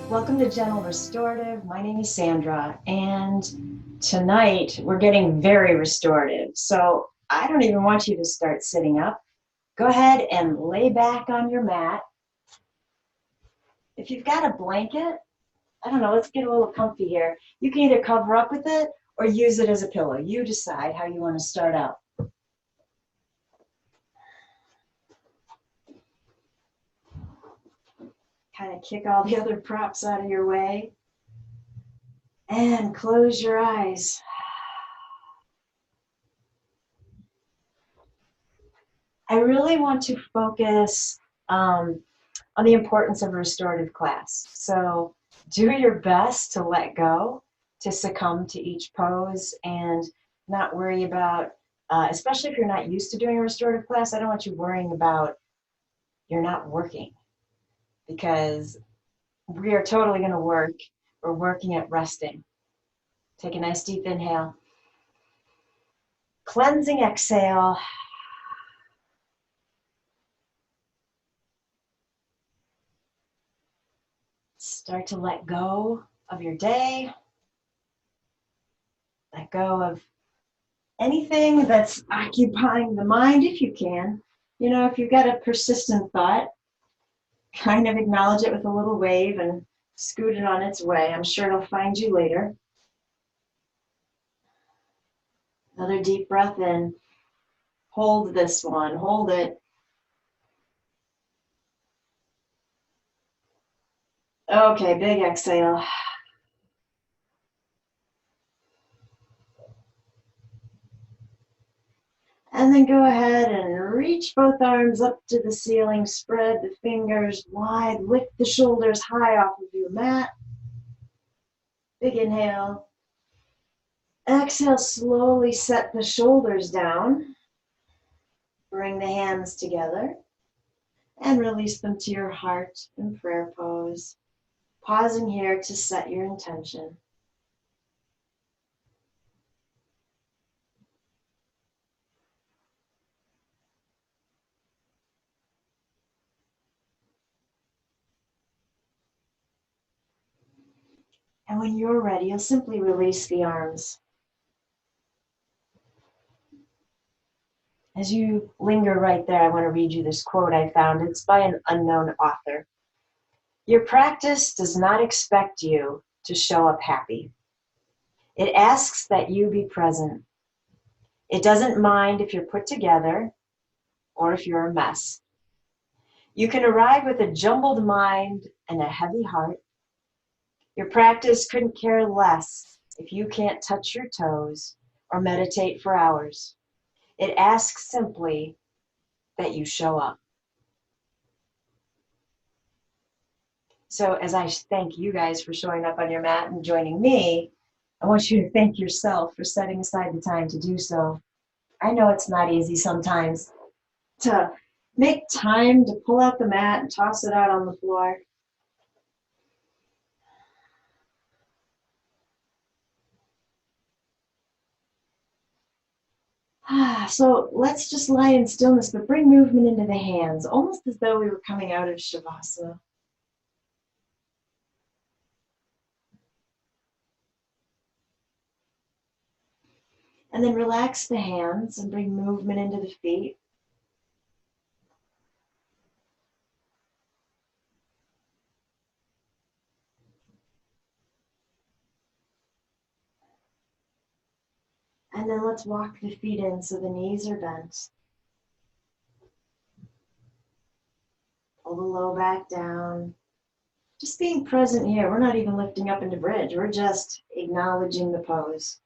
Welcome to Gentle Restorative. My name is Sandra, and tonight we're getting very restorative. So I don't even want you to start sitting up. Go ahead and lay back on your mat. If you've got a blanket, I don't know, let's get a little comfy here. You can either cover up with it or use it as a pillow. You decide how you want to start out. Kind of kick all the other props out of your way and close your eyes. I really want to focus on the importance of a restorative class. So do your best to let go, to succumb to each pose, and not worry about, especially if you're not used to doing a restorative class, I don't want you worrying about you're not working, because we are totally going to work. We're working at resting. Take a nice deep inhale. Cleansing exhale. Start to let go of your day. Let go of anything that's occupying the mind if you can. You know, if you've got a persistent thought, kind of acknowledge it with a little wave and scoot it on its way. I'm sure it'll find you later. Another deep breath in. Hold this one. Hold it. Okay, big exhale. And then go ahead and reach both arms up to the ceiling. Spread the fingers wide. Lift the shoulders high off of your mat. Big inhale. Exhale, slowly set the shoulders down. Bring the hands together and release them to your heart in prayer pose. Pausing here to set your intention. And when you're ready, you'll simply release the arms. As you linger right there, I want to read you this quote I found. It's by an unknown author. Your practice does not expect you to show up happy. It asks that you be present. It doesn't mind if you're put together or if you're a mess. You can arrive with a jumbled mind and a heavy heart. Your practice couldn't care less if you can't touch your toes or meditate for hours. It asks simply that you show up. So as I thank you guys for showing up on your mat and joining me, I want you to thank yourself for setting aside the time to do so. I know it's not easy sometimes to make time to pull out the mat and toss it out on the floor. So let's just lie in stillness, but bring movement into the hands, almost as though we were coming out of Shavasana. And then relax the hands and bring movement into the feet. And then let's walk the feet in so the knees are bent. Pull the low back down. Just being present here. We're not even lifting up into bridge. We're just acknowledging the pose.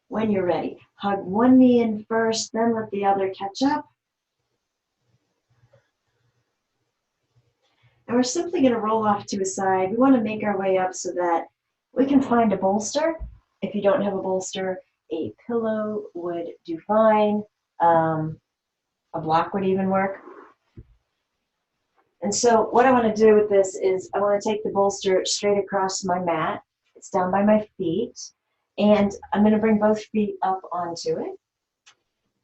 When you're ready, hug one knee in first, then let the other catch up. And we're simply going to roll off to a side. We want to make our way up so that we can find a bolster. If you don't have a bolster, a pillow would do fine. A block would even work. And so what I want to do with this is I want to take the bolster straight across my mat. It's down by my feet. And I'm going to bring both feet up onto it.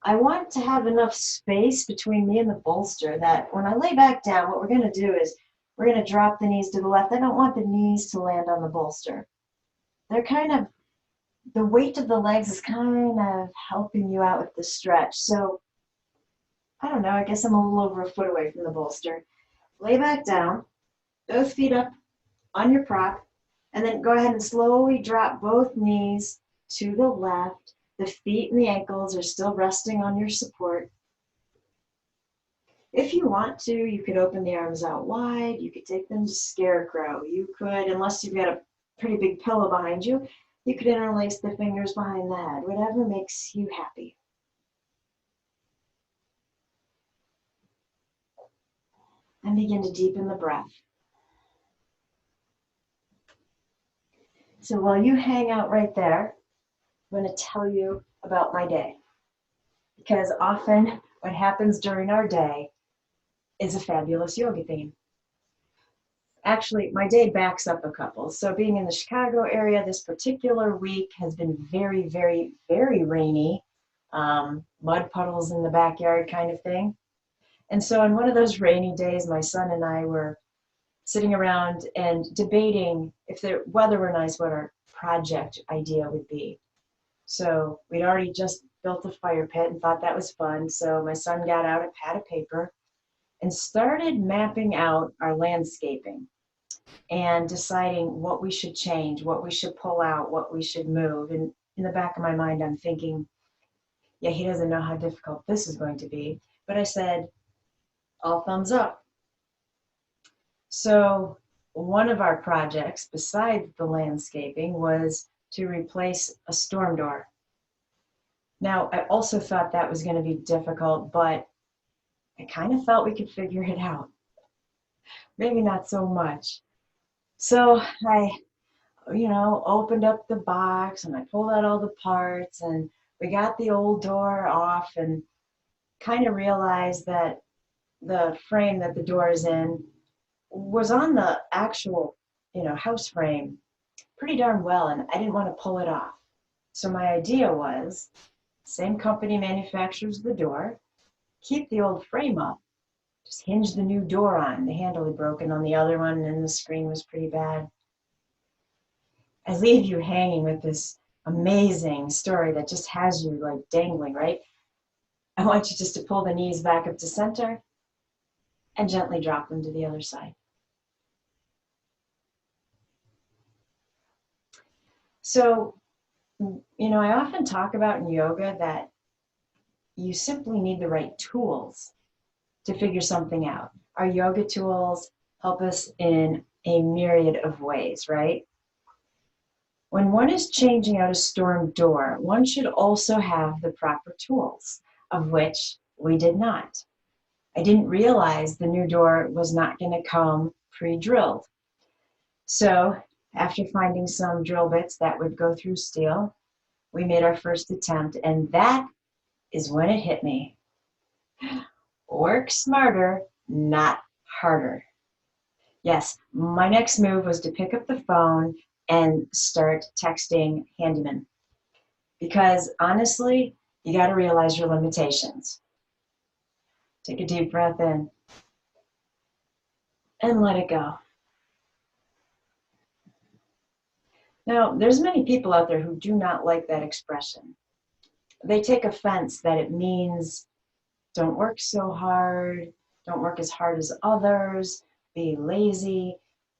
I want to have enough space between me and the bolster that when I lay back down, what we're going to do is we're going to drop the knees to the left. I don't want the knees to land on the bolster. They're kind of, the weight of the legs is kind of helping you out with the stretch. So I don't know, I guess I'm a little over a foot away from the bolster. Lay back down, both feet up on your prop, and then go ahead and slowly drop both knees to the left. The feet and the ankles are still resting on your support. If you want to, you could open the arms out wide. You could take them to scarecrow. You could, unless you've got a pretty big pillow behind you, you could interlace the fingers behind the head, whatever makes you happy. And begin to deepen the breath. So while you hang out right there, I'm going to tell you about my day. Because often what happens during our day is a fabulous yoga theme. Actually, my day backs up a couple. So being in the Chicago area this particular week has been very, very, very rainy. Mud puddles in the backyard kind of thing. And so on one of those rainy days, my son and I were sitting around and debating if the weather were nice, what our project idea would be. So we'd already just built a fire pit and thought that was fun. So my son got out a pad of paper and started mapping out our landscaping and deciding what we should change, what we should pull out, what we should move. And in the back of my mind, I'm thinking, yeah, he doesn't know how difficult this is going to be. But I said, all thumbs up. So one of our projects, besides the landscaping, was to replace a storm door. Now, I also thought that was going to be difficult, but I kind of felt we could figure it out. Maybe not so much. So I, opened up the box and I pulled out all the parts and we got the old door off and kind of realized that the frame that the door is in was on the actual, house frame pretty darn well, and I didn't want to pull it off. So my idea was, same company manufactures the door, keep the old frame up, just hinge the new door on. The handle had broken on the other one and the screen was pretty bad. I leave you hanging with this amazing story that just has you like dangling, right? I want you just to pull the knees back up to center and gently drop them to the other side. So, I often talk about in yoga that you simply need the right tools to figure something out. Our yoga tools help us in a myriad of ways, right? When one is changing out a storm door, one should also have the proper tools, of which we did not. I didn't realize the new door was not going to come pre-drilled. So after finding some drill bits that would go through steel, we made our first attempt, and that is when it hit me. Work smarter, not harder. Yes, my next move was to pick up the phone and start texting handyman. Because honestly, you got to realize your limitations. Take a deep breath in and let it go. Now, there's many people out there who do not like that expression. They take offense that it means don't work so hard, don't work as hard as others, be lazy.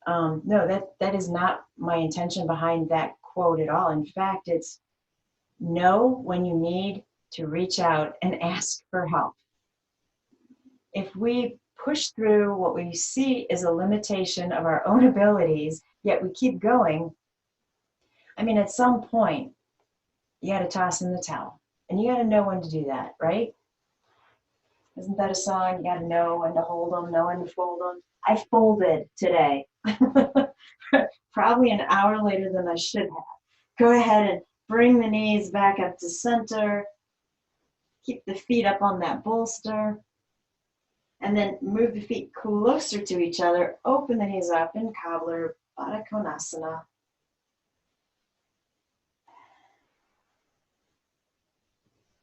No, that is not my intention behind that quote at all. In fact, it's know when you need to reach out and ask for help. If we push through what we see as a limitation of our own abilities, yet we keep going, at some point, you got to toss in the towel. And you got to know when to do that, right? Isn't that a song? You got to know when to hold them, know when to fold them. I folded today. Probably an hour later than I should have. Go ahead and bring the knees back up to center. Keep the feet up on that bolster. And then move the feet closer to each other. Open the knees up in cobbler, Baddha Konasana.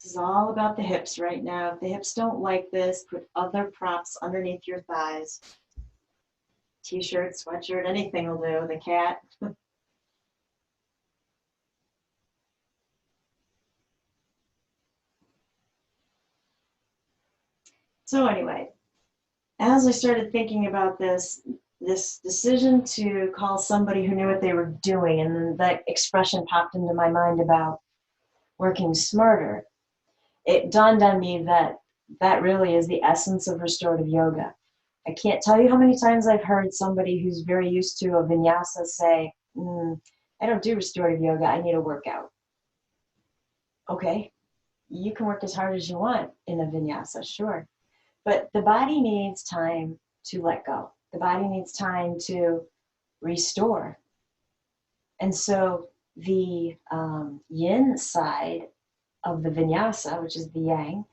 This is all about the hips right now. If the hips don't like this, put other props underneath your thighs. T-shirt, sweatshirt, anything will do. The cat. So anyway, as I started thinking about this decision to call somebody who knew what they were doing, and that expression popped into my mind about working smarter, it dawned on me that that really is the essence of restorative yoga. I can't tell you how many times I've heard somebody who's very used to a vinyasa say, I don't do restorative yoga, I need a workout. Okay, you can work as hard as you want in a vinyasa, sure. But the body needs time to let go. The body needs time to restore. And so the yin side of the vinyasa, which is the yang,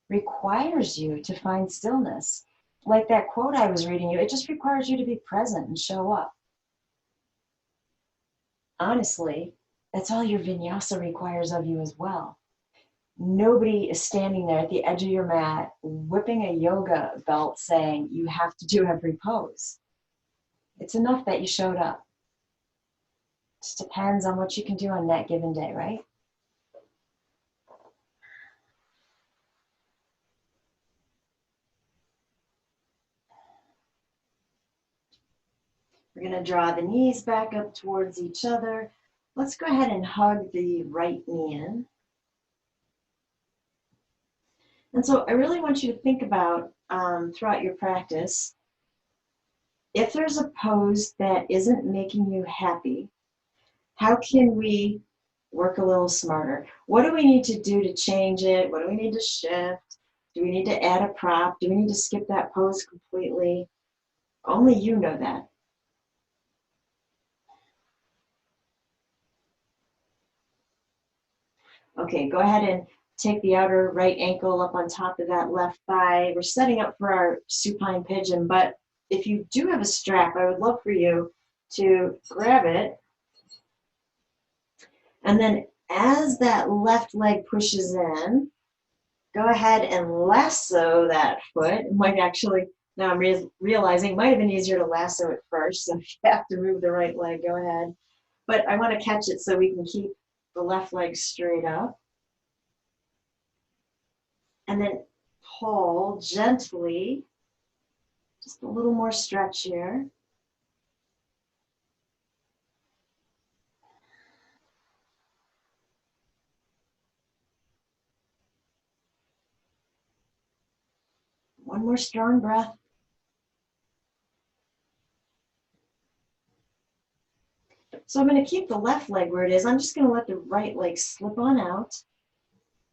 requires you to find stillness. Like that quote I was reading you, it just requires you to be present and show up. Honestly, that's all your vinyasa requires of you as well. Nobody is standing there at the edge of your mat whipping a yoga belt saying you have to do every pose. It's enough that you showed up. It just depends on what you can do on that given day, right? We're going to draw the knees back up towards each other. Let's go ahead and hug the right knee in. And so I really want you to think about throughout your practice, if there's a pose that isn't making you happy, how can we work a little smarter? What do we need to do to change it? What do we need to shift? Do we need to add a prop? Do we need to skip that pose completely? Only you know that. Okay, go ahead and take the outer right ankle up on top of that left thigh. We're setting up for our supine pigeon, but if you do have a strap, I would love for you to grab it. And then as that left leg pushes in, go ahead and lasso that foot. It might actually, now I'm realizing, it might have been easier to lasso it first. So if you have to move the right leg, go ahead. But I want to catch it so we can keep the left leg straight up. And then pull gently, just a little more stretch here. One more strong breath. So I'm going to keep the left leg where it is. I'm just going to let the right leg slip on out.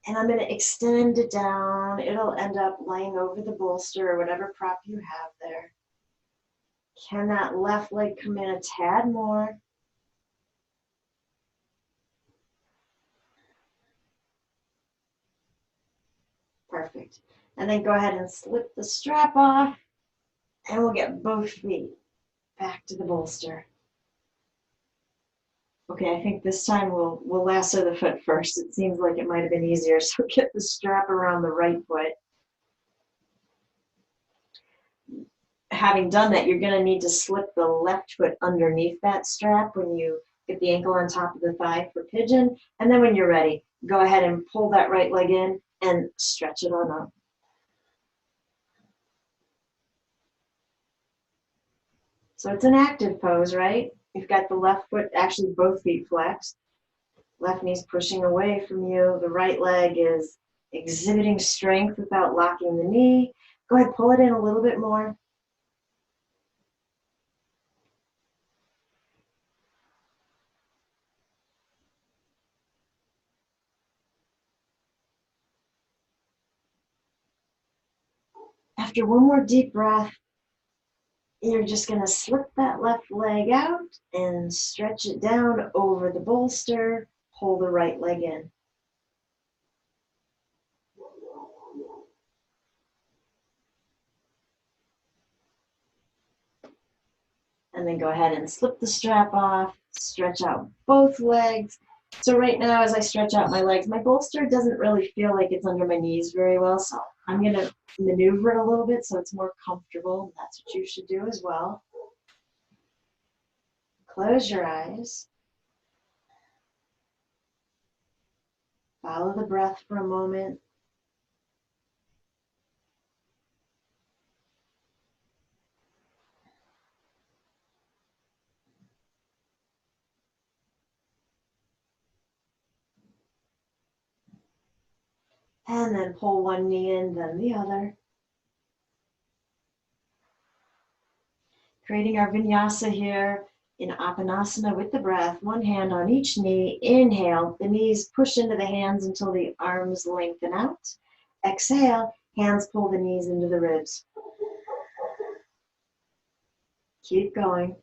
And I'm going to extend it down. It'll end up lying over the bolster or whatever prop you have there. Can that left leg come in a tad more? Perfect. And then go ahead and slip the strap off, and we'll get both feet back to the bolster. Okay, I think this time we'll lasso the foot first. It seems like it might have been easier, so get the strap around the right foot. Having done that, you're going to need to slip the left foot underneath that strap when you get the ankle on top of the thigh for pigeon. And then when you're ready, go ahead and pull that right leg in and stretch it on up. So it's an active pose, right? You've got the left foot, actually both feet flexed. Left knee's pushing away from you. The right leg is exhibiting strength without locking the knee. Go ahead, pull it in a little bit more. After one more deep breath, you're just going to slip that left leg out and stretch it down over the bolster. Pull the right leg in. And then go ahead and slip the strap off, stretch out both legs, So right now, as I stretch out my legs, my bolster doesn't really feel like it's under my knees very well, so I'm going to maneuver it a little bit so it's more comfortable. That's what you should do as well. Close your eyes. Follow the breath for a moment. And then pull one knee in, then the other. Creating our vinyasa here in Apanasana with the breath, one hand on each knee. Inhale, the knees push into the hands until the arms lengthen out. Exhale, hands pull the knees into the ribs. Keep going.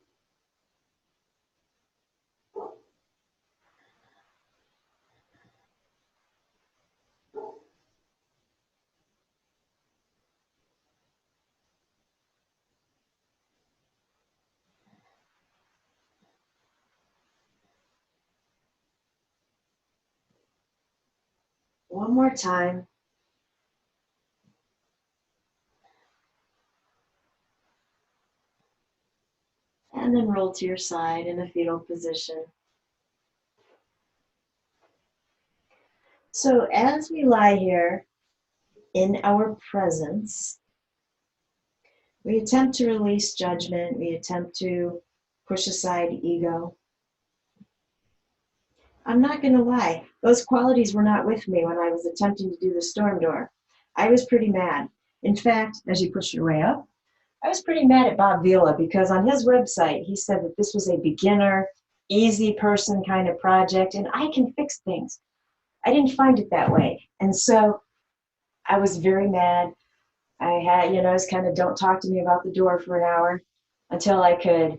One more time. And then roll to your side in a fetal position. So as we lie here in our presence, we attempt to release judgment. We attempt to push aside ego. I'm not going to lie. Those qualities were not with me when I was attempting to do the storm door. I was pretty mad. In fact, as you push your way up, I was pretty mad at Bob Vila because on his website, he said that this was a beginner, easy person kind of project, and I can fix things. I didn't find it that way. And so I was very mad. I had, I was kind of don't talk to me about the door for an hour until I could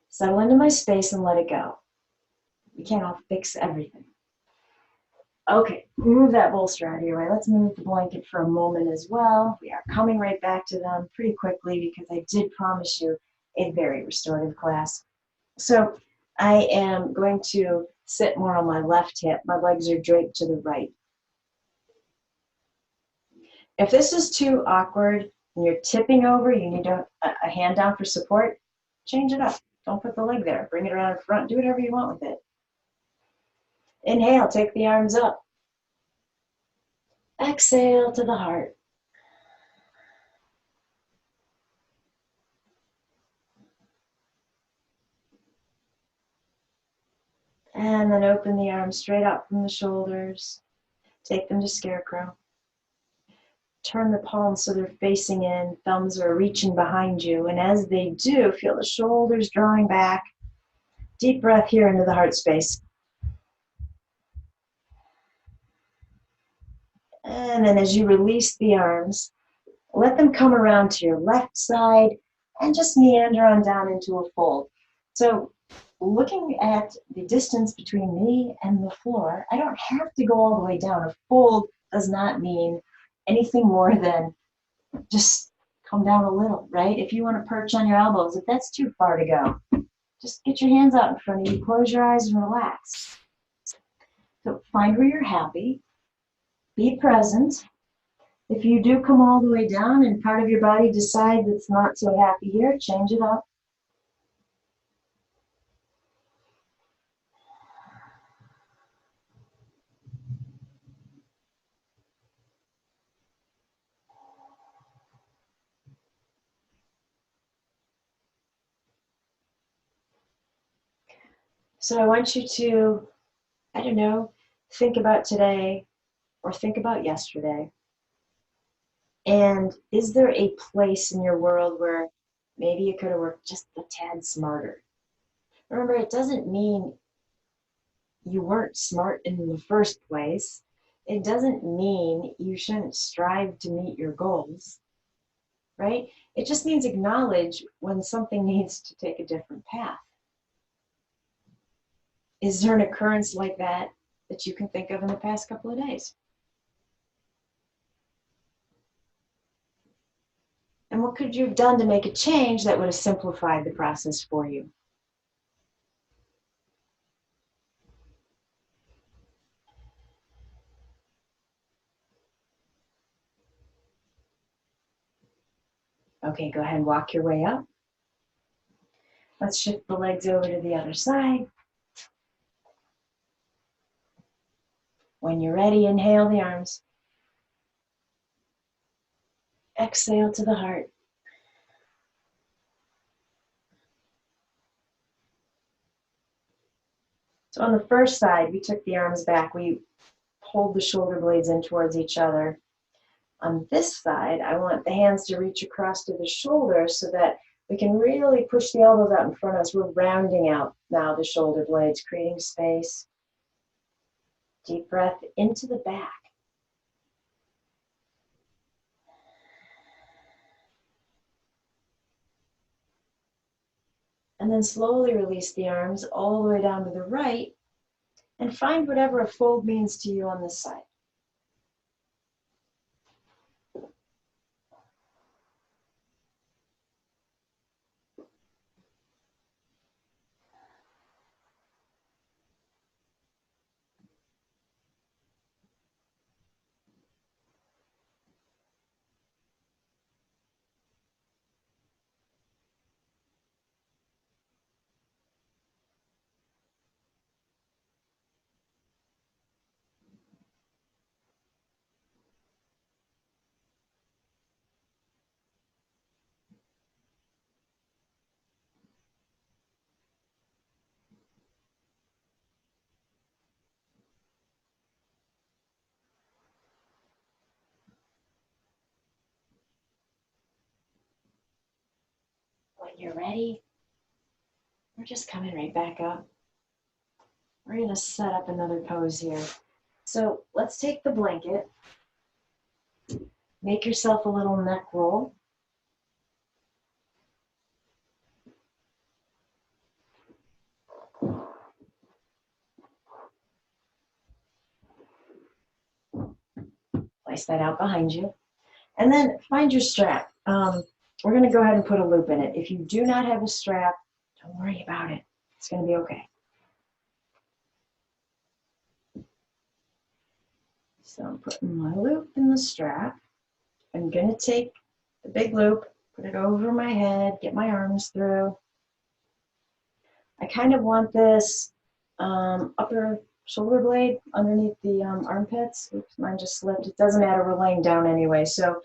settle into my space and let it go. We can't all fix everything. Okay, move that bolster out of your way. Let's move the blanket for a moment as well. We are coming right back to them pretty quickly because I did promise you a very restorative class. So I am going to sit more on my left hip. My legs are draped to the right. If this is too awkward and you're tipping over, you need a hand down for support, change it up. Don't put the leg there. Bring it around in front. Do whatever you want with it. Inhale, take the arms up. Exhale to the heart. And then open the arms straight up from the shoulders. Take them to scarecrow. Turn the palms so they're facing in. Thumbs are reaching behind you. And as they do, feel the shoulders drawing back. Deep breath here into the heart space. And then as you release the arms, let them come around to your left side and just meander on down into a fold. So looking at the distance between me and the floor, I don't have to go all the way down. A fold does not mean anything more than just come down a little, right? If you want to perch on your elbows, if that's too far to go, just get your hands out in front of you, close your eyes and relax. So find where you're happy, be present. If you do come all the way down and part of your body decides it's not so happy here, change it up. So I want you to, I don't know, think about today or think about yesterday. And is there a place in your world where maybe you could have worked just a tad smarter? Remember, it doesn't mean you weren't smart in the first place. It doesn't mean you shouldn't strive to meet your goals, right? It just means acknowledge when something needs to take a different path. Is there an occurrence like that that you can think of in the past couple of days? And what could you have done to make a change that would have simplified the process for you? Okay, go ahead and walk your way up. Let's shift the legs over to the other side. When you're ready, inhale the arms. Exhale to the heart. So on the first side, we took the arms back. We pulled the shoulder blades in towards each other. On this side, I want the hands to reach across to the shoulders so that we can really push the elbows out in front of us. We're rounding out now the shoulder blades, creating space. Deep breath into the back. And then slowly release the arms all the way down to the right and find whatever a fold means to you on this side. When you're ready, we're just coming right back up. We're going to set up another pose here. So let's take the blanket. Make yourself a little neck roll. Place that out behind you. And then find your strap. We're going to go ahead and put a loop in it. If you do not have a strap, don't worry about it. It's going to be okay. So I'm putting my loop in the strap. I'm going to take the big loop, put it over my head, get my arms through. I kind of want this upper shoulder blade underneath the armpits. Oops, mine just slipped. It doesn't matter, we're laying down anyway. So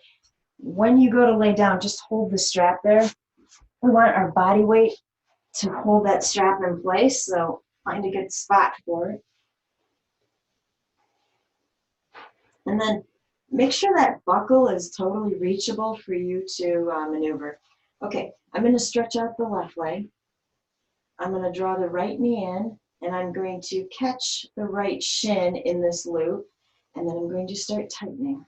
when you go to lay down, just hold the strap there. We want our body weight to hold that strap in place, so find a good spot for it. And then make sure that buckle is totally reachable for you to maneuver. Okay, I'm going to stretch out the left leg. I'm going to draw the right knee in, and I'm going to catch the right shin in this loop, and then I'm going to start tightening.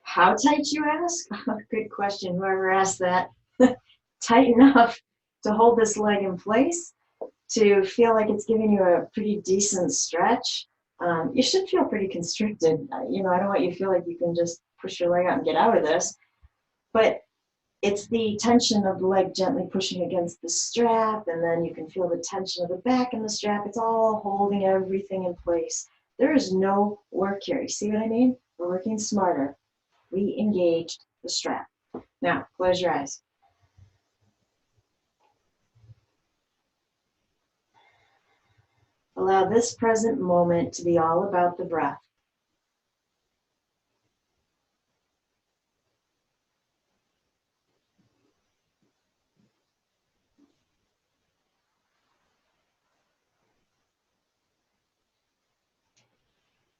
How tight, you ask? Good question, whoever asked that. Tight enough to hold this leg in place, to feel like it's giving you a pretty decent stretch. You should feel pretty constricted. I don't want you to feel like you can just push your leg out and get out of this, but it's the tension of the leg gently pushing against the strap, and then you can feel the tension of the back and the strap. It's all holding everything in place. There is no work here. You see what I mean? We're working smarter. We engaged the strap. Now, close your eyes. Allow this present moment to be all about the breath.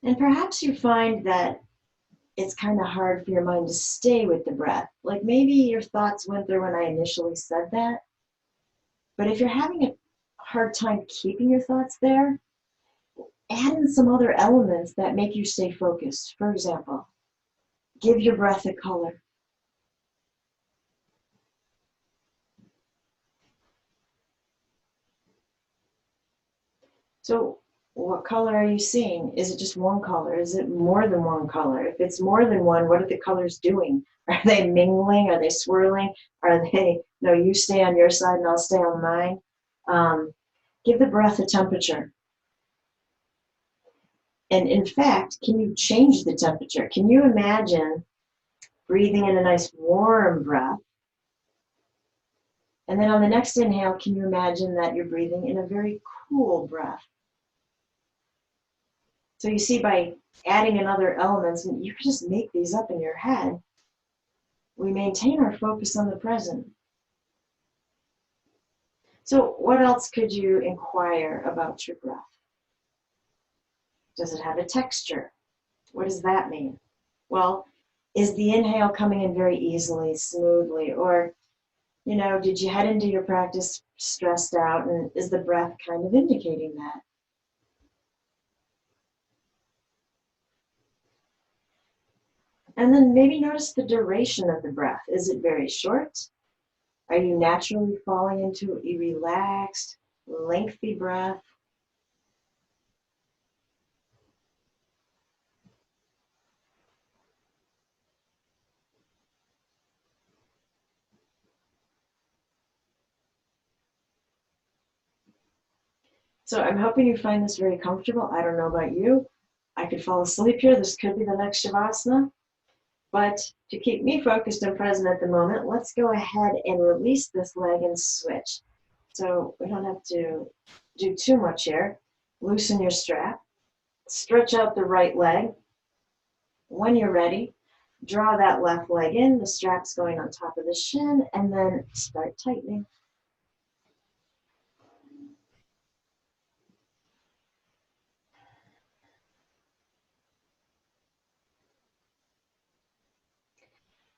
And perhaps you find that it's kind of hard for your mind to stay with the breath. Like maybe your thoughts went there when I initially said that. But if you're having a hard time keeping your thoughts there, add in some other elements that make you stay focused. For example, give your breath a color. So what color are you seeing? Is it just one color? Is it more than one color? If it's more than one, what are the colors doing? Are they mingling? Are they swirling? Are they, no, you stay on your side and I'll stay on mine? Give the breath a temperature. And in fact, can you change the temperature? Can you imagine breathing in a nice warm breath. And then on the next inhale, can you imagine that you're breathing in a very cool breath? So you see, by adding in other elements, and you can just make these up in your head, we maintain our focus on the present. So what else could you inquire about your breath? Does it have a texture? What does that mean? Well, is the inhale coming in very easily, smoothly, or, did you head into your practice stressed out, and is the breath kind of indicating that? And then maybe notice the duration of the breath. Is it very short? Are you naturally falling into a relaxed, lengthy breath? So I'm hoping you find this very comfortable. I don't know about you. I could fall asleep here. This could be the next Shavasana. But to keep me focused and present at the moment, let's go ahead and release this leg and switch. So we don't have to do too much here. Loosen your strap. Stretch out the right leg. When you're ready, draw that left leg in. The strap's going on top of the shin, and then start tightening.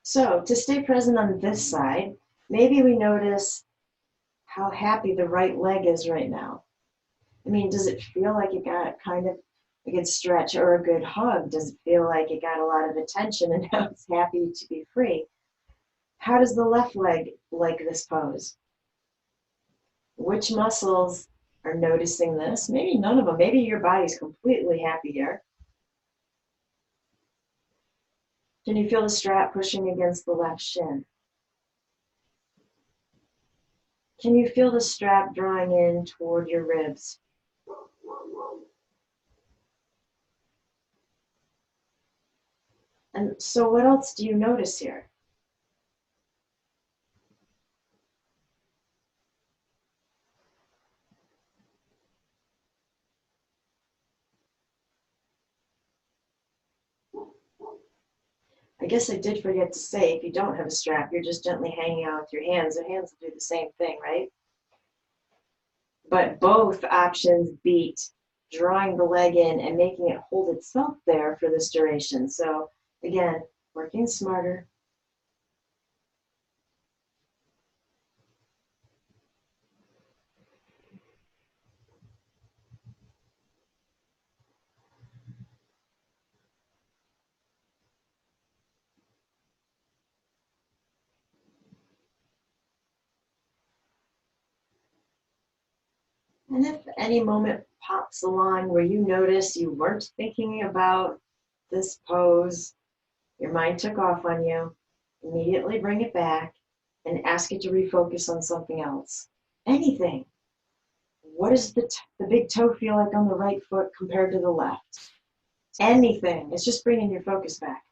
So to stay present on this side, maybe we notice how happy the right leg is right now. I mean, does it feel like it got kind of a good stretch or a good hug? Does it feel like it got a lot of attention and now it's happy to be free? How does the left leg like this pose? Which muscles are noticing this? Maybe none of them. Maybe your body's completely happy here. Can you feel the strap pushing against the left shin? Can you feel the strap drawing in toward your ribs? And so what else do you notice here? I guess I did forget to say, if you don't have a strap, you're just gently hanging out with your hands. The hands will do the same thing, right? But both options beat drawing the leg in and making it hold itself there for this duration. So again, working smarter. And if any moment pops along where you notice you weren't thinking about this pose, your mind took off on you, immediately bring it back and ask it to refocus on something else. Anything. What does the big toe feel like on the right foot compared to the left? Anything. It's just bringing your focus back.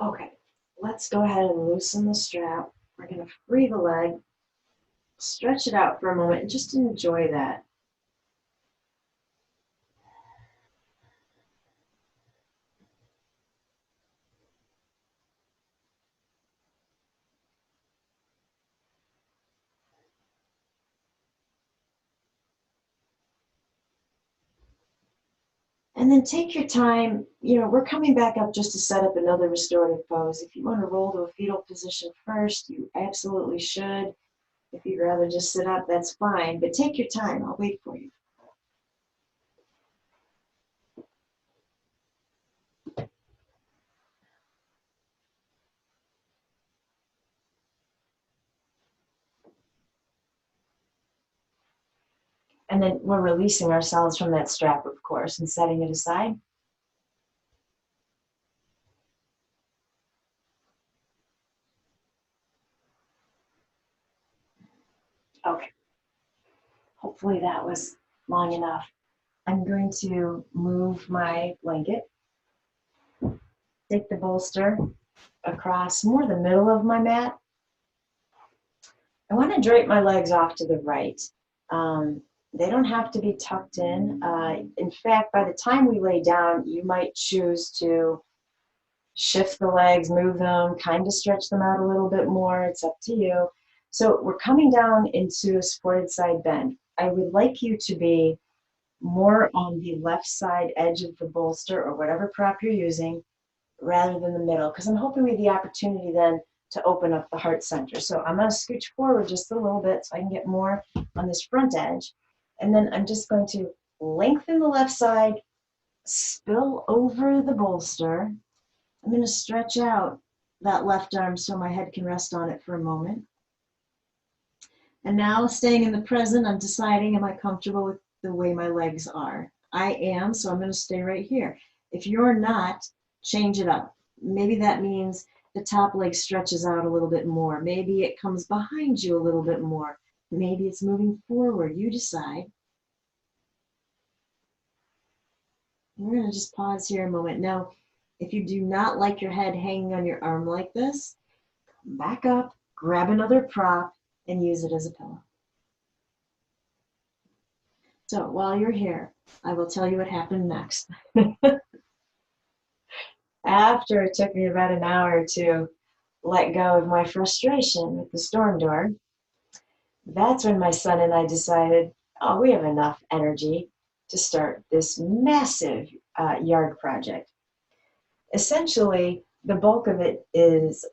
Okay, let's go ahead and loosen the strap. We're going to free the leg, stretch it out for a moment, and just enjoy that. And then take your time. We're coming back up just to set up another restorative pose. If you want to roll to a fetal position first, you absolutely should. If you'd rather just sit up, that's fine. But take your time. I'll wait for you. And then we're releasing ourselves from that strap, of course, and setting it aside. Okay, hopefully that was long enough. I'm going to move my blanket, take the bolster across more the middle of my mat. I want to drape my legs off to the right. They don't have to be tucked in. In fact, by the time we lay down, you might choose to shift the legs, move them, kind of stretch them out a little bit more. It's up to you. So we're coming down into a supported side bend. I would like you to be more on the left side edge of the bolster or whatever prop you're using rather than the middle, because I'm hoping we have the opportunity then to open up the heart center. So I'm going to scooch forward just a little bit so I can get more on this front edge. And then I'm just going to lengthen the left side, spill over the bolster. I'm going to stretch out that left arm so my head can rest on it for a moment. And now, staying in the present, I'm deciding, am I comfortable with the way my legs are? I am, so I'm going to stay right here. If you're not, change it up. Maybe that means the top leg stretches out a little bit more. Maybe it comes behind you a little bit more. Maybe it's moving forward. You decide. We're going to just pause here a moment. Now, if you do not like your head hanging on your arm like this, come back up, grab another prop, and use it as a pillow. So while you're here, I will tell you what happened next. After it took me about an hour to let go of my frustration with the storm door, that's when my son and I decided, oh, we have enough energy to start this massive yard project. Essentially, the bulk of it is,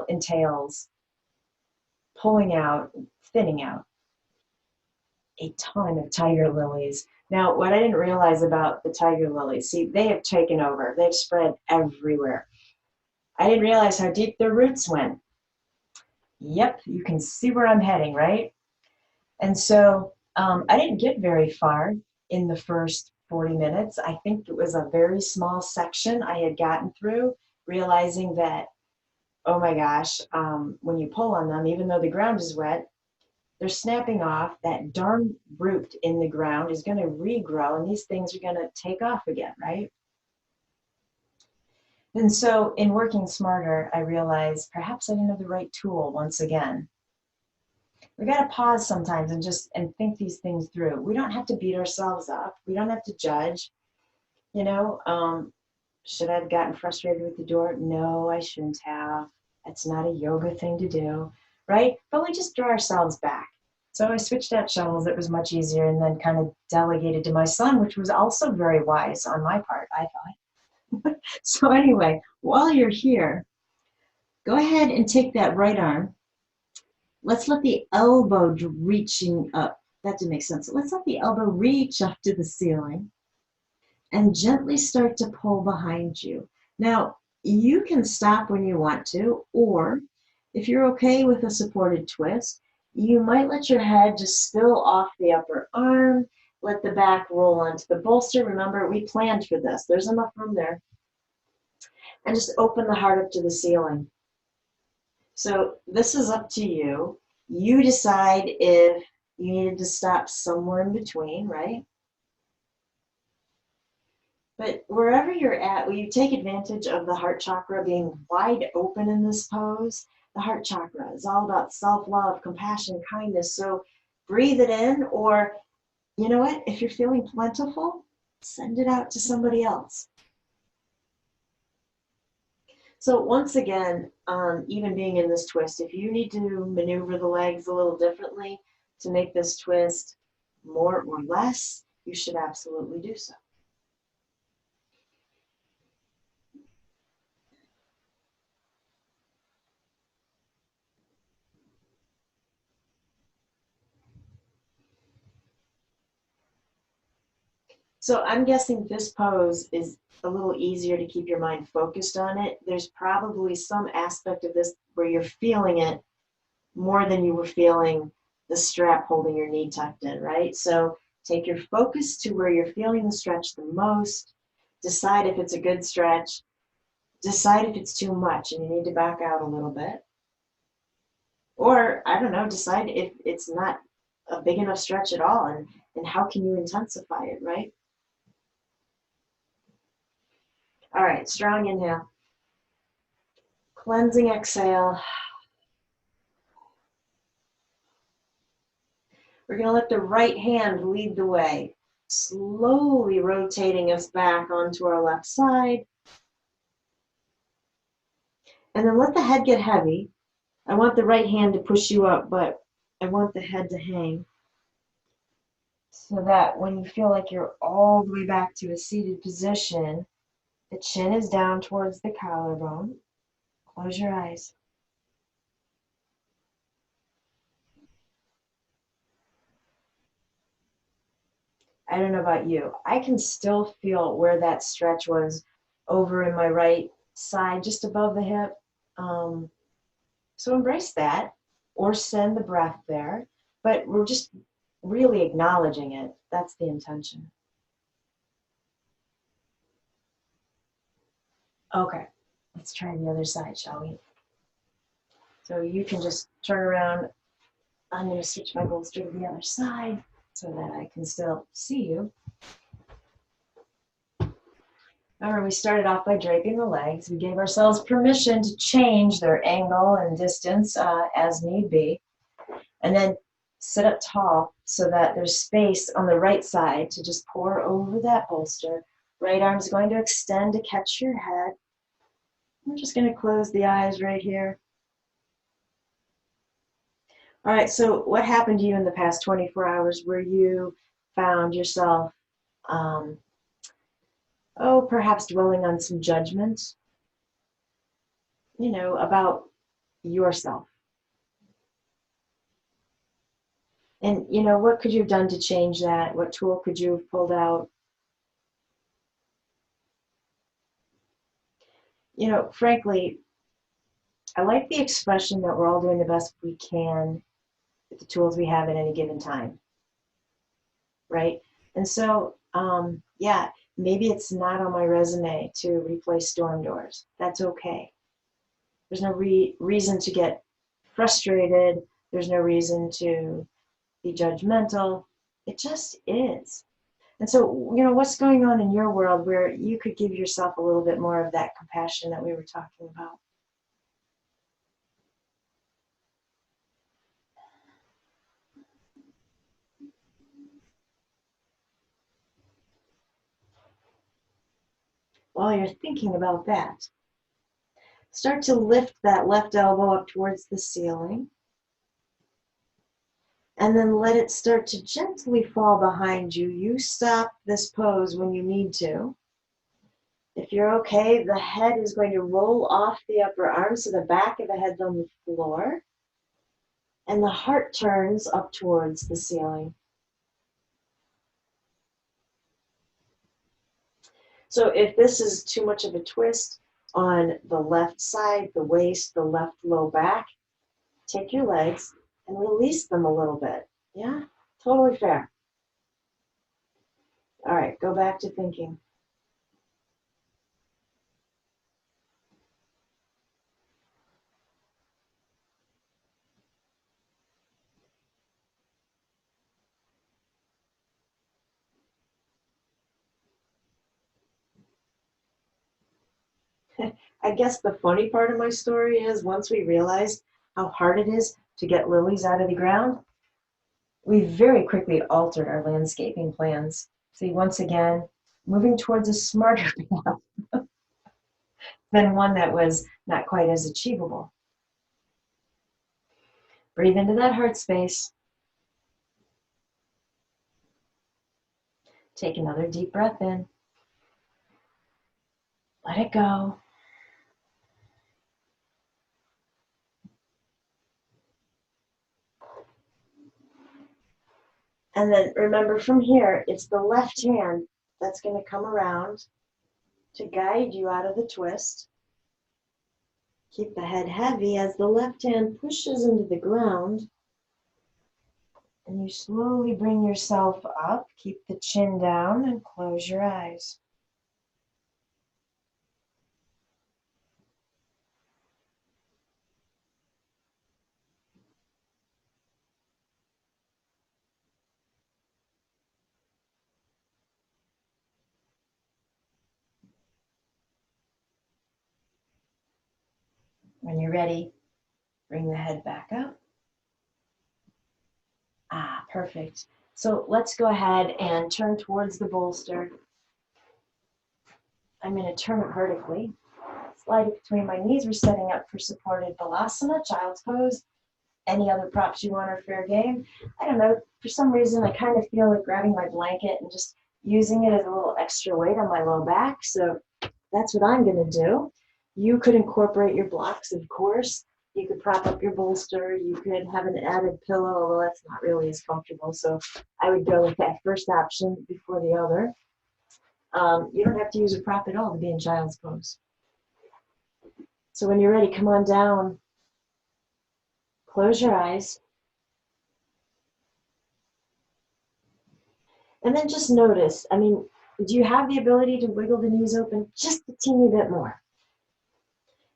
entails pulling out, thinning out a ton of tiger lilies. Now, what I didn't realize about the tiger lilies, see, they have taken over. They've spread everywhere. I didn't realize how deep their roots went. Yep, you can see where I'm heading, right? And so I didn't get very far in the first 40 minutes. I think it was a very small section I had gotten through, realizing that, oh my gosh, when you pull on them, even though the ground is wet, they're snapping off. That darn root in the ground is going to regrow, and these things are going to take off again, right? And so in working smarter, I realized perhaps I didn't have the right tool once again. We got to pause sometimes and think these things through. We don't have to beat ourselves up. We don't have to judge. You know, should I have gotten frustrated with the door? No, I shouldn't have. It's not a yoga thing to do, right? But we just draw ourselves back. So I switched out shovels. It was much easier, and then kind of delegated to my son, which was also very wise on my part, I thought. So anyway, while you're here, go ahead and take that right arm. Let's let the elbow reaching up. That didn't make sense. Let's let the elbow reach up to the ceiling and gently start to pull behind you. Now, you can stop when you want to, or if you're okay with a supported twist, you might let your head just spill off the upper arm, let the back roll onto the bolster. Remember, we planned for this. There's enough room there. And just open the heart up to the ceiling. So this is up to you. You decide if you needed to stop somewhere in between, right? But wherever you're at, will you take advantage of the heart chakra being wide open in this pose? The heart chakra is all about self-love, compassion, kindness. So breathe it in, or you know what? If you're feeling plentiful, send it out to somebody else. So once again, even being in this twist, if you need to maneuver the legs a little differently to make this twist more or less, you should absolutely do so. So I'm guessing this pose is a little easier to keep your mind focused on it. There's probably some aspect of this where you're feeling it more than you were feeling the strap holding your knee tucked in, right? So take your focus to where you're feeling the stretch the most. Decide if it's a good stretch. Decide if it's too much and you need to back out a little bit. Or, I don't know, decide if it's not a big enough stretch at all, and how can you intensify it, right? All right, strong inhale. Cleansing exhale. We're going to let the right hand lead the way, slowly rotating us back onto our left side. And then let the head get heavy. I want the right hand to push you up, but I want the head to hang, so that when you feel like you're all the way back to a seated position, the chin is down towards the collarbone. Close your eyes. I don't know about you. I can still feel where that stretch was over in my right side, just above the hip. So embrace that, or send the breath there. But we're just really acknowledging it. That's the intention. Okay, let's try the other side, shall we? So you can just turn around. I'm going to switch my bolster to the other side so that I can still see you. Remember, we started off by draping the legs. We gave ourselves permission to change their angle and distance as need be. And then sit up tall so that there's space on the right side to just pour over that bolster. Right arm's going to extend to catch your head. We're just going to close the eyes right here. All right, so what happened to you in the past 24 hours where you found yourself, perhaps dwelling on some judgment, about yourself? And, what could you have done to change that? What tool could you have pulled out? Frankly, I like the expression that we're all doing the best we can with the tools we have at any given time, right? And so, maybe it's not on my resume to replace storm doors. That's okay. There's no reason to get frustrated. There's no reason to be judgmental. It just is. And so, what's going on in your world where you could give yourself a little bit more of that compassion that we were talking about? While you're thinking about that, start to lift that left elbow up towards the ceiling. And then let it start to gently fall behind you. You stop this pose when you need to. If you're okay, the head is going to roll off the upper arm, so the back of the head's on the floor. And the heart turns up towards the ceiling. So if this is too much of a twist on the left side, the waist, the left low back, take your legs and release them a little bit. Yeah, totally fair. All right, go back to thinking. I guess the funny part of my story is once we realized how hard it is to get lilies out of the ground, we very quickly altered our landscaping plans. See, once again, moving towards a smarter path than one that was not quite as achievable. Breathe into that heart space. Take another deep breath in. Let it go. And then remember, from here, it's the left hand that's going to come around to guide you out of the twist. Keep the head heavy as the left hand pushes into the ground. And you slowly bring yourself up. Keep the chin down and close your eyes. When you're ready, bring the head back up. Ah, perfect. So let's go ahead and turn towards the bolster. I'm going to turn it vertically. Slide it between my knees. We're setting up for supported balasana, child's pose. Any other props you want are fair game. I don't know, for some reason I kind of feel like grabbing my blanket and just using it as a little extra weight on my low back. So that's what I'm going to do. You could incorporate your blocks, of course. You could prop up your bolster. You could have an added pillow, although that's not really as comfortable. So I would go with that first option before the other. You don't have to use a prop at all to be in child's pose. So when you're ready, come on down. Close your eyes. And then just notice, do you have the ability to wiggle the knees open just a teeny bit more?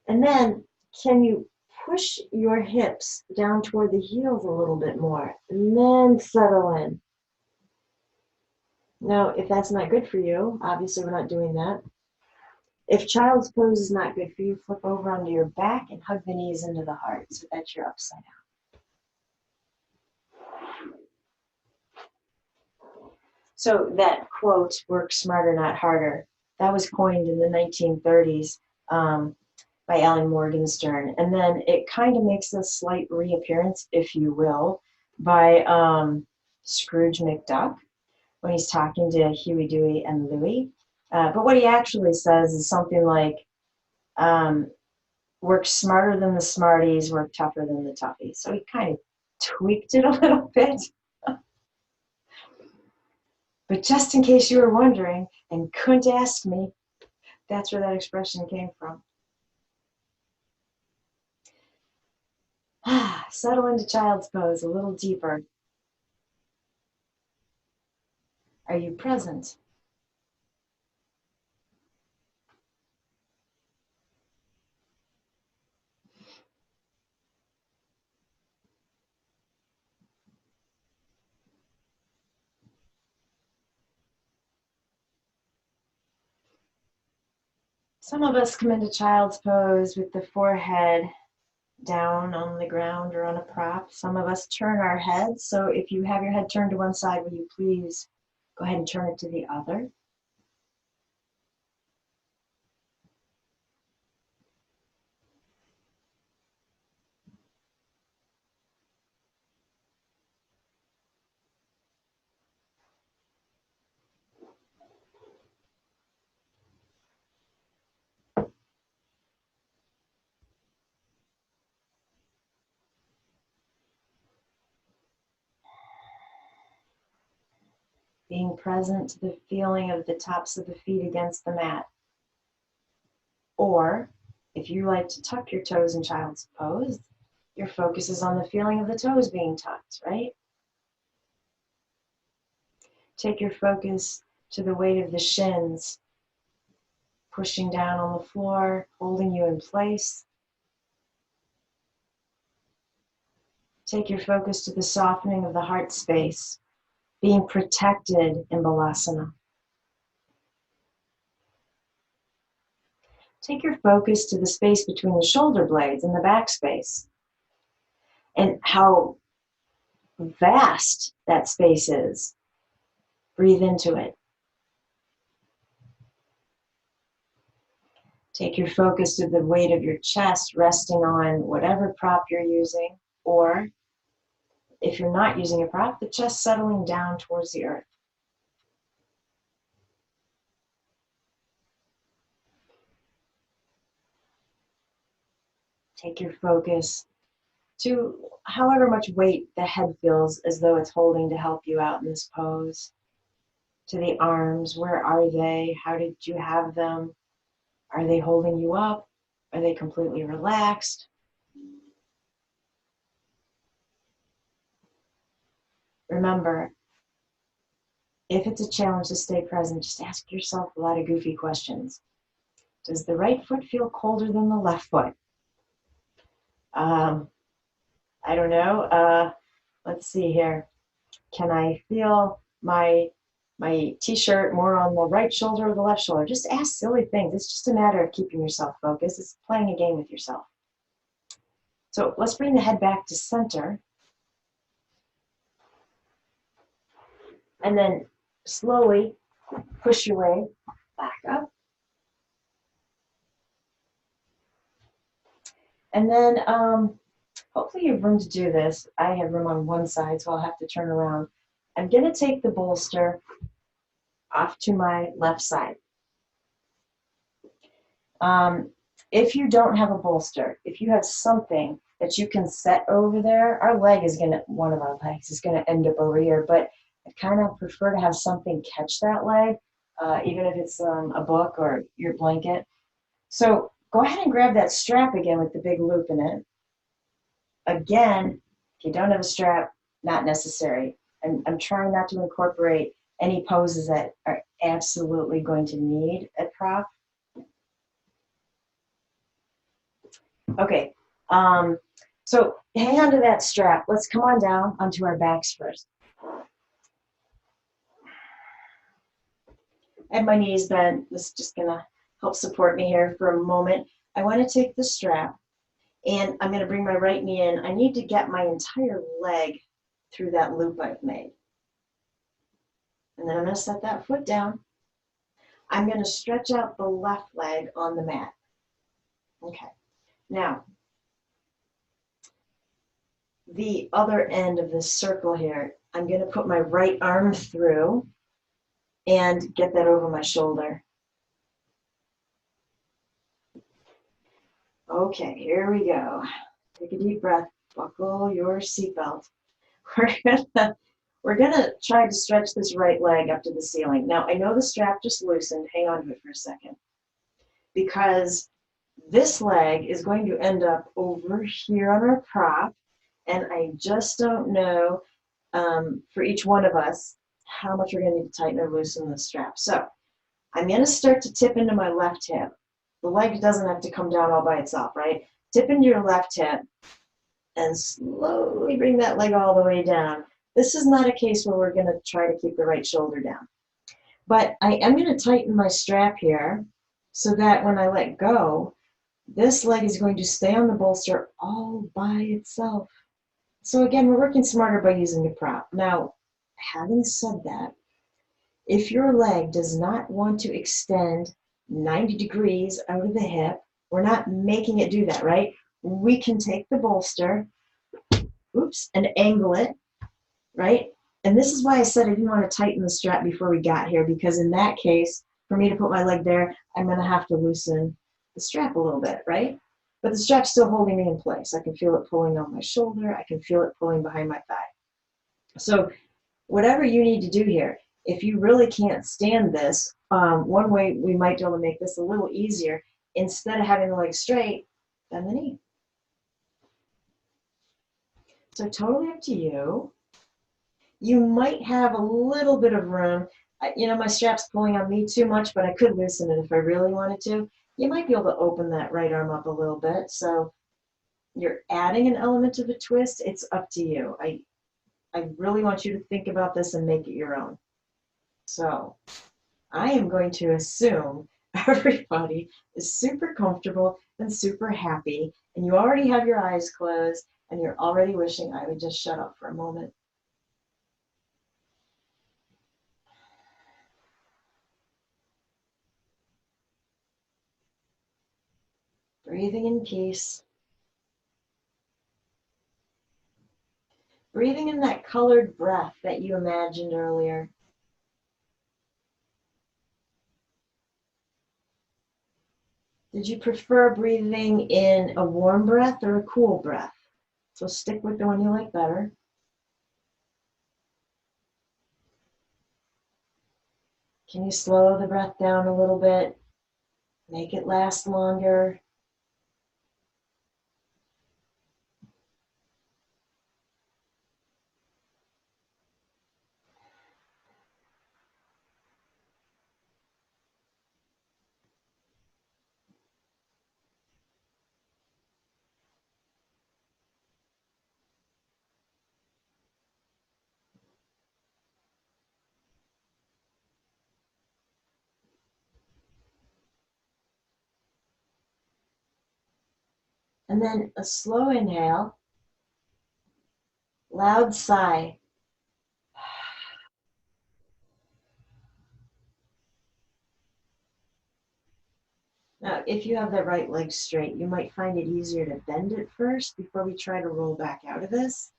And then can you push your hips down toward the heels a little bit more and then settle in? Now, if that's not good for you, obviously we're not doing that. If child's pose is not good for you, flip over onto your back and hug the knees into the heart so that you're upside down. So that quote, work smarter, not harder, that was coined in the 1930s by Alan Morgenstern. And then it kind of makes a slight reappearance, if you will, by Scrooge McDuck when he's talking to Huey, Dewey, and Louie. But what he actually says is something like, work smarter than the smarties, work tougher than the toughies. So he kind of tweaked it a little bit. But just in case you were wondering and couldn't ask me, that's where that expression came from. Settle into child's pose a little deeper. Are you present? Some of us come into child's pose with the forehead down on the ground or on a prop. Some of us turn our heads. So if you have your head turned to one side, will you please go ahead and turn it to the other? Being present to the feeling of the tops of the feet against the mat. Or if you like to tuck your toes in child's pose, your focus is on the feeling of the toes being tucked, right? Take your focus to the weight of the shins, pushing down on the floor, holding you in place. Take your focus to the softening of the heart space, being protected in balasana. Take your focus to the space between the shoulder blades and the back space, and how vast that space is. Breathe into it. Take your focus to the weight of your chest resting on whatever prop you're using, or if you're not using a prop, the chest settling down towards the earth. Take your focus to however much weight the head feels as though it's holding to help you out in this pose. To the arms, where are they? How did you have them? Are they holding you up? Are they completely relaxed? Remember, if it's a challenge to stay present, just ask yourself a lot of goofy questions. Does the right foot feel colder than the left foot? I don't know. Let's see here. Can I feel my t-shirt more on the right shoulder or the left shoulder? Just ask silly things. It's just a matter of keeping yourself focused. It's playing a game with yourself. So let's bring the head back to center. And then slowly push your way back up. And then hopefully you have room to do this. I have room on one side, so I'll have to turn around. I'm going to take the bolster off to my left side. If you don't have a bolster, if you have something that you can set over there, one of our legs is going to end up over here, but I kind of prefer to have something catch that leg, even if it's a book or your blanket. So go ahead and grab that strap again with the big loop in it. Again, if you don't have a strap, not necessary. I'm trying not to incorporate any poses that are absolutely going to need a prop. Okay, so hang on to that strap. Let's come on down onto our backs first. I have my knees bent. This is just gonna help support me here for a moment. I want to take the strap and I'm gonna bring my right knee in. I need to get my entire leg through that loop I've made. And then I'm gonna set that foot down. I'm gonna stretch out the left leg on the mat. Okay, now, the other end of this circle here, I'm going to put my right arm through and get that over my shoulder. Okay, here we go. Take a deep breath. Buckle your seatbelt. We're gonna try to stretch this right leg up to the ceiling. Now, I know the strap just loosened. Hang on to it for a second. Because this leg is going to end up over here on our prop. And I just don't know for each one of us how much we're going to need to tighten or loosen the strap. So I'm going to start to tip into my left hip. The leg doesn't have to come down all by itself, right? Tip into your left hip and slowly bring that leg all the way down. This is not a case where we're going to try to keep the right shoulder down. But I am going to tighten my strap here so that when I let go, this leg is going to stay on the bolster all by itself. So again, we're working smarter by using a prop. Now, having said that, if your leg does not want to extend 90 degrees out of the hip, we're not making it do that, right? We can take the bolster, and angle it, right? And this is why I said I didn't want to tighten the strap before we got here, because in that case, for me to put my leg there, I'm going to have to loosen the strap a little bit, right? But the strap's still holding me in place. I can feel it pulling on my shoulder. I can feel it pulling behind my thigh. So whatever you need to do here, if you really can't stand this, one way we might be able to make this a little easier, instead of having the leg straight, bend the knee. So totally up to you. You might have a little bit of room. You know, my strap's pulling on me too much, but I could loosen it if I really wanted to. You might be able to open that right arm up a little bit. So you're adding an element of a twist. It's up to you. I really want you to think about this and make it your own. So I am going to assume everybody is super comfortable and super happy, and you already have your eyes closed, and you're already wishing I would just shut up for a moment. Breathing in peace. Breathing in that colored breath that you imagined earlier. Did you prefer breathing in a warm breath or a cool breath? So stick with the one you like better. Can you slow the breath down a little bit? Make it last longer. And then a slow inhale, loud sigh. Now, if you have that right leg straight, you might find it easier to bend it first before we try to roll back out of this.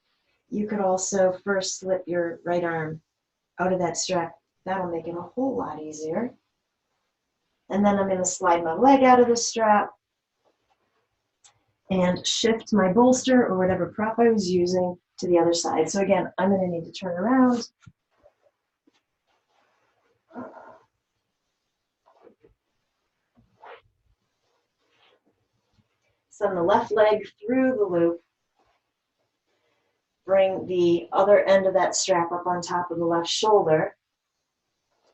You could also first slip your right arm out of that strap. That'll make it a whole lot easier. And then I'm going to slide my leg out of the strap and shift my bolster or whatever prop I was using to the other side. So again, I'm going to need to turn around. Send the left leg through the loop. Bring the other end of that strap up on top of the left shoulder,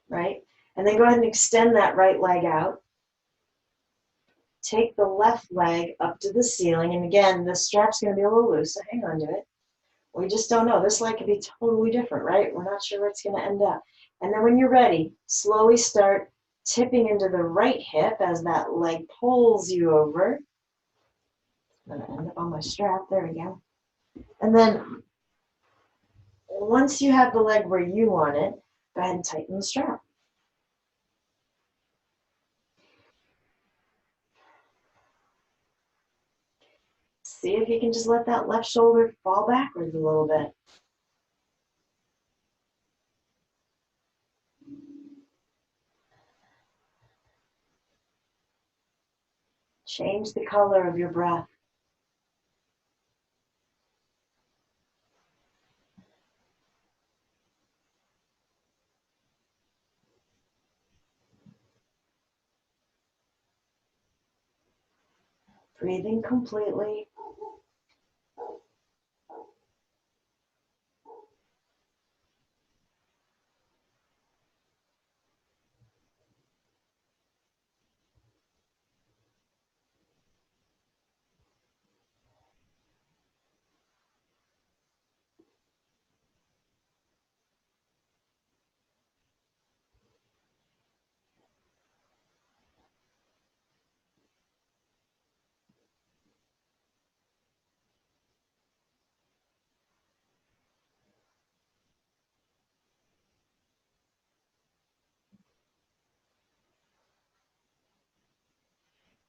right? And then go ahead and extend that right leg out. Take the left leg up to the ceiling. And again, the strap's going to be a little loose, so hang on to it. We just don't know. This leg could be totally different, right? We're not sure where it's going to end up. And then when you're ready, slowly start tipping into the right hip as that leg pulls you over. I'm going to end up on my strap. There we go. And then once you have the leg where you want it, go ahead and tighten the strap. See if you can just let that left shoulder fall backwards a little bit. Change the color of your breath. Breathing completely.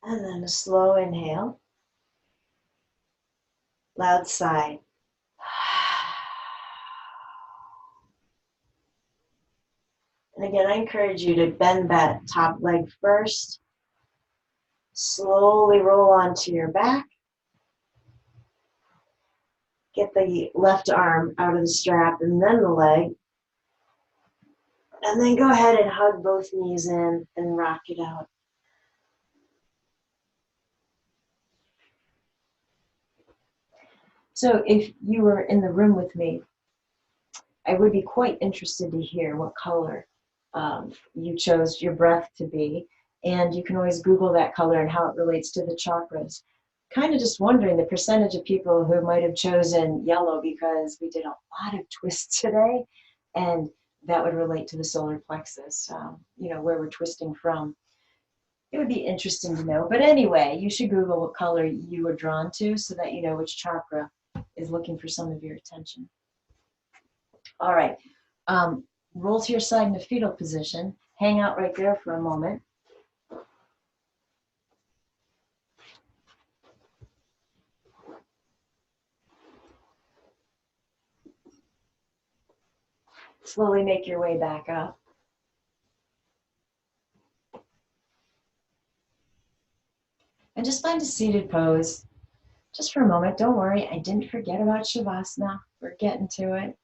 And then a slow inhale. Loud sigh. And again, I encourage you to bend that top leg first. Slowly roll onto your back. Get the left arm out of the strap and then the leg. And then go ahead and hug both knees in and rock it out. So if you were in the room with me, I would be quite interested to hear what color you chose your breath to be. And you can always Google that color and how it relates to the chakras. Kind of just wondering the percentage of people who might have chosen yellow because we did a lot of twists today, and that would relate to the solar plexus, where we're twisting from. It would be interesting to know. But anyway, you should Google what color you were drawn to so that you know which chakra is looking for some of your attention. All right. Roll to your side in the fetal position. Hang out right there for a moment. Slowly make your way back up. And just find a seated pose. Just for a moment. Don't worry, I didn't forget about Shavasana. We're getting to it.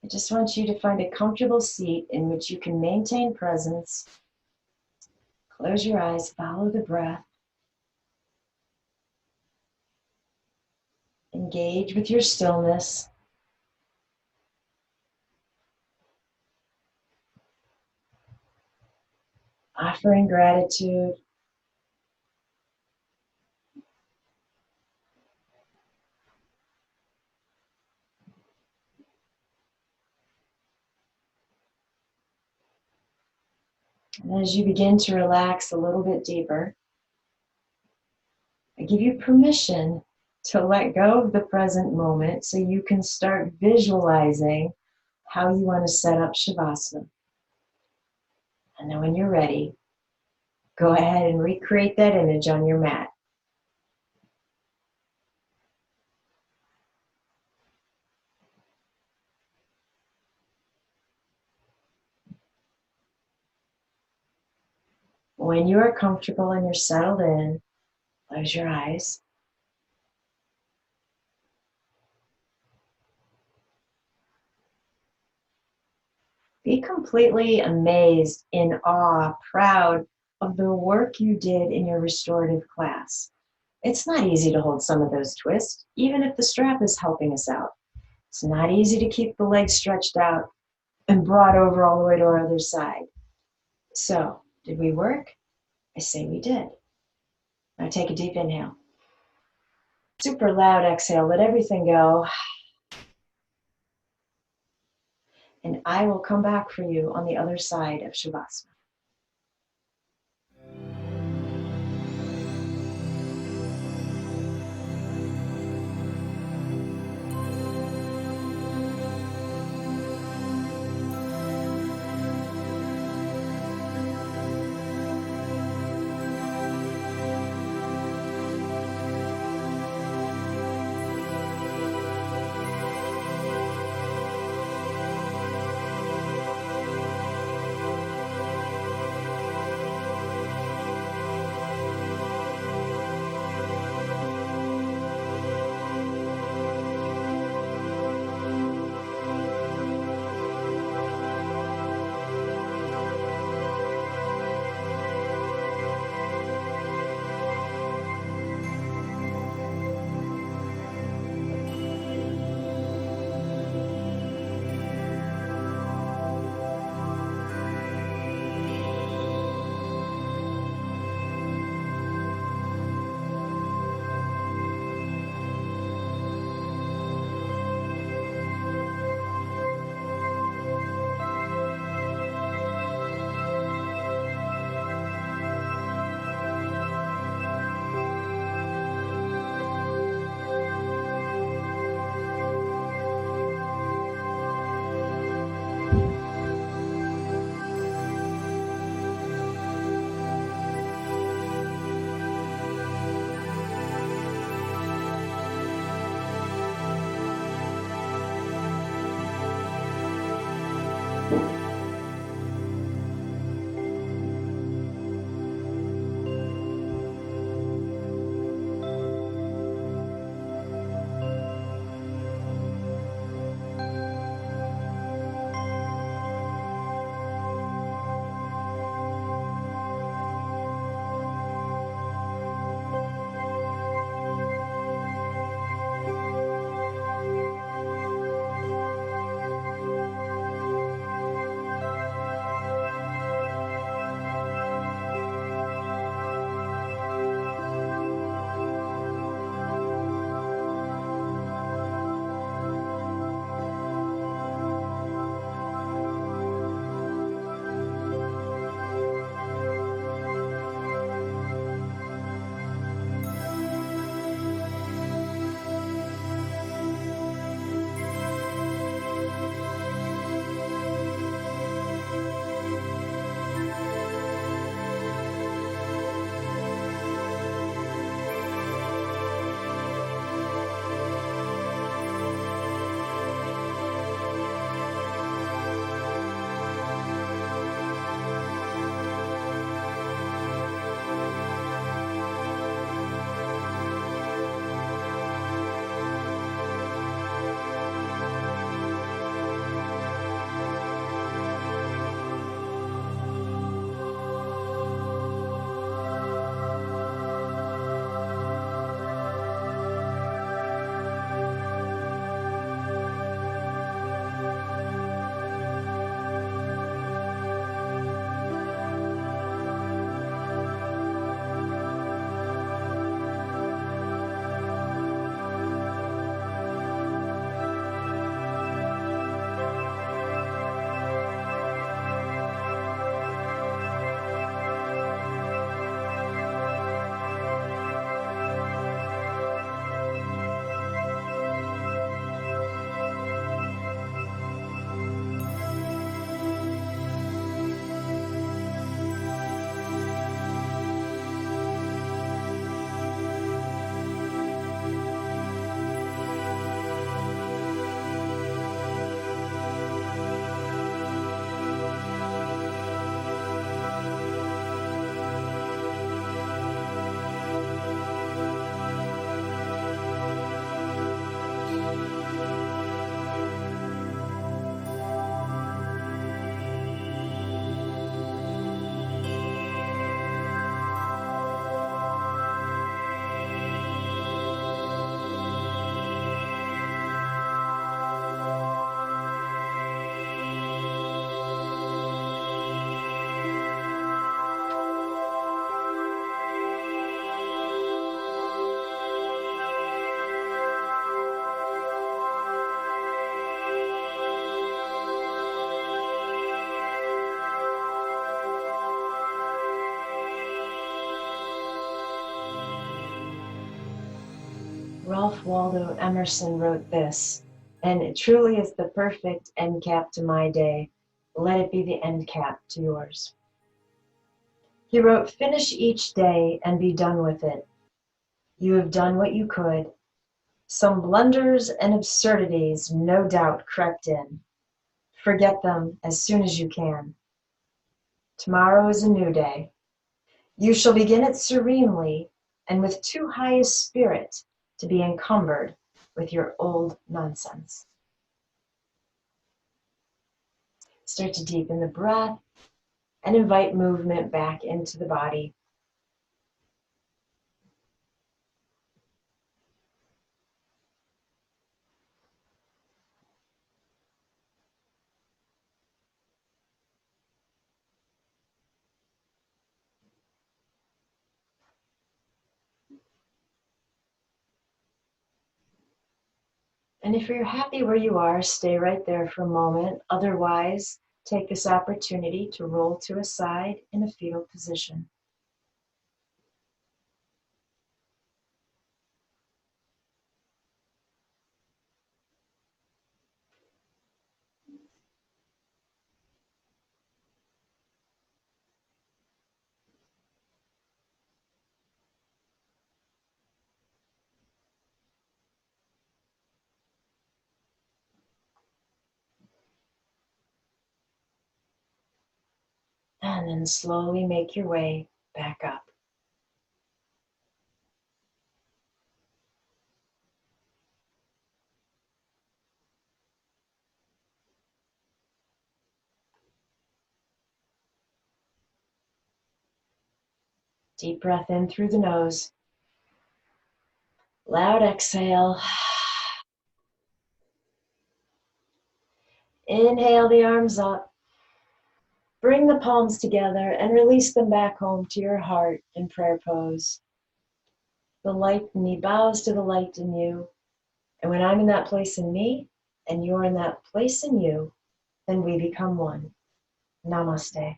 I just want you to find a comfortable seat in which you can maintain presence. Close your eyes, follow the breath. Engage with your stillness. Offering gratitude. And as you begin to relax a little bit deeper, I give you permission to let go of the present moment so you can start visualizing how you want to set up Shavasana. And then when you're ready, go ahead and recreate that image on your mat. When you are comfortable and you're settled in, close your eyes. Be completely amazed, in awe, proud of the work you did in your restorative class. It's not easy to hold some of those twists, even if the strap is helping us out. It's not easy to keep the legs stretched out and brought over all the way to our other side. So, did we work? I say we did. Now take a deep inhale. Super loud exhale, let everything go. And I will come back for you on the other side of Shavasana. Ralph Waldo Emerson wrote this, and it truly is the perfect end cap to my day. Let it be the end cap to yours. He wrote, finish each day and be done with it. You have done what you could. Some blunders and absurdities no doubt crept in. Forget them as soon as you can. Tomorrow is a new day. You shall begin it serenely and with too high a spirit to be encumbered with your old nonsense. Start to deepen the breath and invite movement back into the body. And if you're happy where you are, stay right there for a moment. Otherwise, take this opportunity to roll to a side in a fetal position. And then slowly make your way back up. Deep breath in through the nose. Loud exhale. Inhale the arms up. Bring the palms together and release them back home to your heart in prayer pose. The light in me bows to the light in you. And when I'm in that place in me, and you're in that place in you, then we become one. Namaste.